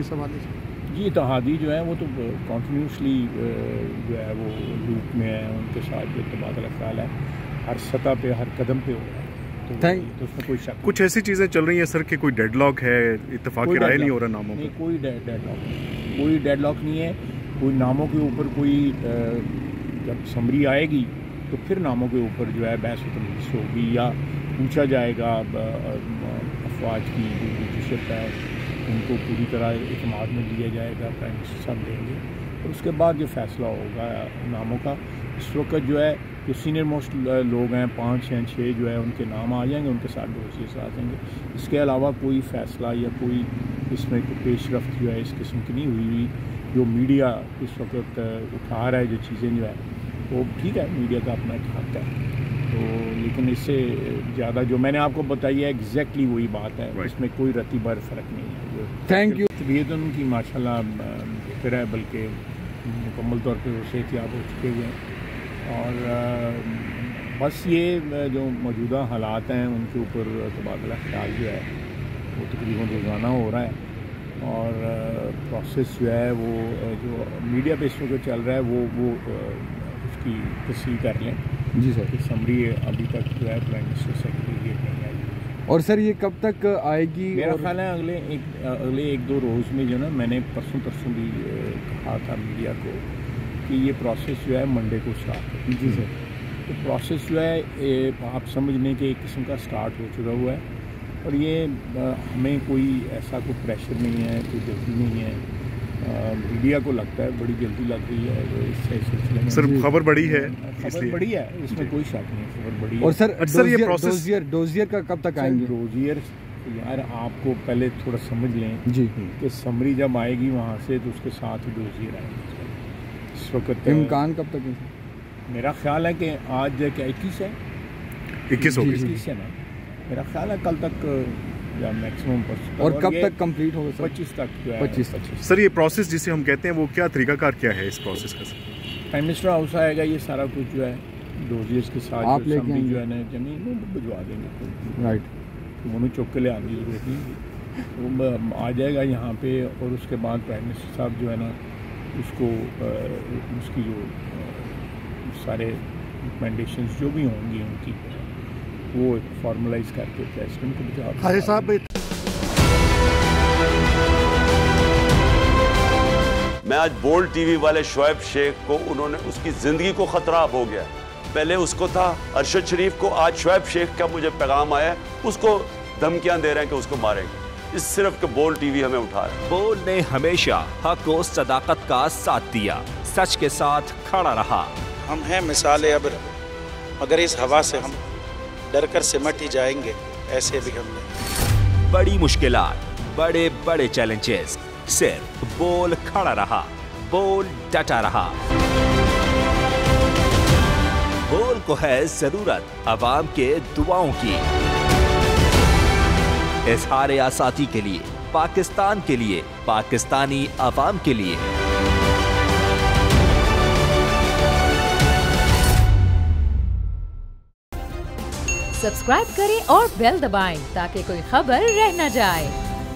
इस हवाले से जी इत्तेहादी जो है वो तो कॉन्टीन्यूसली जो है वो लूप में है, उनके साथ जो तबादला ख्याल है हर सतह पे हर कदम पे हो रहा है, तो उसमें कोई शक। कुछ ऐसी चीज़ें चल रही हैं सर कि कोई डेडलॉक है, इत्तेफाक राय नहीं हो रहा नामों नहीं, पर? कोई डेडलॉक नहीं है। कोई नामों के ऊपर कोई जब समरी आएगी तो फिर नामों के ऊपर जो है बहस तमीज़ होगी या पूछा जाएगा। अफवाज की जो लीडरशिप है उनको पूरी तरह इत्मीनान में लिया जाएगा, प्राइम मिनिस्टर साहब देंगे और उसके बाद जो फैसला होगा नामों का। इस वक्त जो है जो सीनियर मोस्ट लोग हैं 5 या 6 जो है उनके नाम आ जाएंगे, उनके साथ डोसियर्स आ जाएंगे। इसके अलावा कोई फ़ैसला या कोई इसमें कोई पेशरफ्त जो है इस किस्म की नहीं हुई हुई। जो मीडिया इस वक्त उठा रहा है जो चीज़ें जो है वो ठीक है, मीडिया का अपना एक हक है, तो लेकिन इससे ज़्यादा जो मैंने आपको बताई है एग्जैक्टली वही बात है, इसमें कोई रत्ती भर फ़र्क नहीं है। Thank you. तबीयत उनकी माशाल्लाह बेहतर है, बल्कि मुकम्मल तौर पर वो सेहतियाब हो चुके हुए हैं और बस ये जो मौजूदा हालात हैं उनके ऊपर तबादला ख्याल जो है वो तकरीबन रोज़ाना हो रहा है और प्रोसेस जो है वो जो मीडिया पे इस वक्त चल रहा है वो उसकी तस्दीक कर लें। जी सर। कि समरी अभी तक जो है प्राइम मिनिस्टर सेक्रेटेरिएट नहीं आई। और सर ये कब तक आएगी? मेरा ख्याल है अगले 1-2 रोज़ में जो ना, मैंने परसों भी कहा था मीडिया को कि ये प्रोसेस जो है मंडे को स्टार्ट है। जी सर। तो प्रोसेस जो है आप समझ लें कि एक किस्म का स्टार्ट हो चुका हुआ है और ये हमें कोई ऐसा कोई प्रेशर नहीं है, कोई जल्दी नहीं है। मीडिया को लगता है बड़ी जल्दी लग रही है तो इस सिलसिले में सर खबर बड़ी है, खबर बड़ी है, इसमें कोई शक नहीं, खबर बड़ी है। और सर ये प्रोसेस डोजियर का कब तक आएंगे? डोजियर यार आपको पहले थोड़ा समझ लें जी कि समरी जब आएगी वहाँ से तो उसके साथ ही डोजियर आएगी। इस वक्त इम्कान कब तक है? मेरा ख्याल है कि आज क्या 21 है, 21 है ना, मेरा ख्याल है कल तक या मैक्सिमम 25। और कब तक कंप्लीट होगा सर? 25 तक जो है 25। सर ये प्रोसेस जिसे हम कहते हैं वो क्या तरीकाकार क्या है इस प्रोसेस का? प्राइम मिनिस्टर हाउस आएगा, ये सारा कुछ जो है डोजियर्स के साथ आप लेके जो है ना जमीन में भिजवा देंगे। राइट। तो उन्हें चुक के ले आने की जरूरत नहीं, वो आ जाएगा यहाँ पे और उसके बाद प्राइम मिनिस्टर साहब जो है ना उसको उसकी जो सारे रिकमेंडेशंस जो भी होंगी उनकी वो फॉर्मलाइज करके प्रेसिडेंट को भिजवा। हाजी साहब मैं आज बोल्ड टीवी वाले शोएब शेख को, उन्होंने उसकी जिंदगी को खतरा हो गया। पहले उसको था अरशद शरीफ को, आज शोएब शेख का मुझे पैगाम आया, उसको धमकियां दे रहे हैं कि उसको मारेंगे। इस सिर्फ के बोल्ड टीवी हमें उठा रहा है। बोल्ड ने हमेशा हक और सदाकत का साथ दिया, सच के साथ खड़ा रहा। हम हैं मिसाल अब्र, मगर इस हवा से हम डर कर सिमट ही जाएंगे, ऐसे भी हमने। बड़ी मुश्किलात, बड़े बड़े चैलेंजेस, सिर्फ बोल खड़ा रहा, बोल डटा रहा। बोल को है जरूरत अवाम के दुआओं की। इज़हार आसाती के लिए, पाकिस्तान के लिए, पाकिस्तानी अवाम के लिए। सब्सक्राइब करें और बेल दबाएं ताकि कोई खबर रह न जाए।